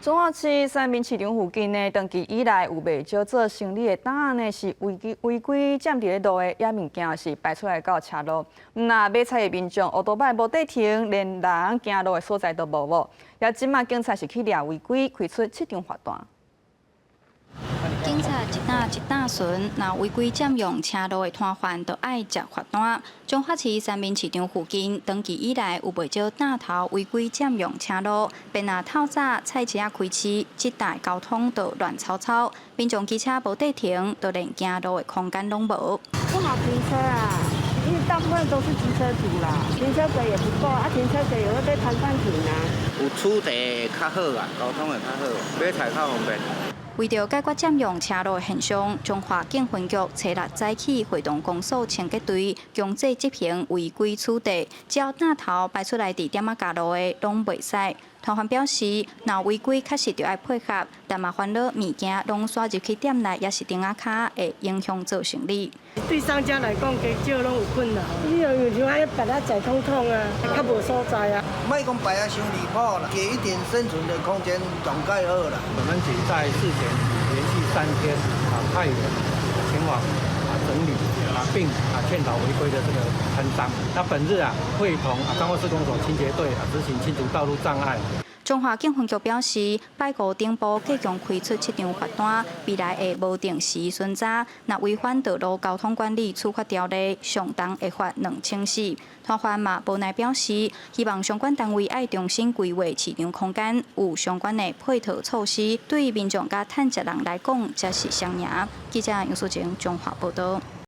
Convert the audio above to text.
中华市三民市场附近呢，长期以来有袂少做生意的档案呢，是违规占伫咧路的野物件是摆出来到车路。那买菜的民众乌多摆无地停，连人行路的所在都无。也即马警察是去抓违规，开出7张罚单。警察一打巡，若违规占用车路的摊贩，就要接罚单。中华市三民市场附近，长期以来有袂少大头违规占用车路，便若透早菜市仔开市，这带交通就乱糟糟，民众机车无地停，就连行路的空间拢无。不好停车啊，因为大部分都是机车族啦，停车格也不够啊，停车格也会被摊贩停啊。有土地较好啊，交通会较好，买菜较方便。为着解决占用车路的现象，中华警分局初6早起会动公所清洁队，强制执行违规处地，只要大头摆出来伫点仔架路的，拢袂使。摊贩表示，若违规确实着要配合，但麻烦了物件拢刷入去店内，也是顶仔卡会影响做生意。对商家来讲，加少拢有困难。你有像爱把它载通通啊，较无所在啊。莫讲摆啊伤离谱啦，给一点生存的空间总该好啦。我们仅在事前连续3天派员前往整理并劝导违规的这个摊商。那本日会同彰化市公所清洁队执行清除道路障碍。中华警分局表示，拜五顶部计将开出7张罚单，未来会无定时巡查，若违反道路交通管理处罚条例，上重会罚2000。摊贩嘛无奈表示，希望相关单位爱重新规划市场空间，有相关的配套措施，对民众甲趁食人来讲，才是双赢。记者杨淑晴综合报道。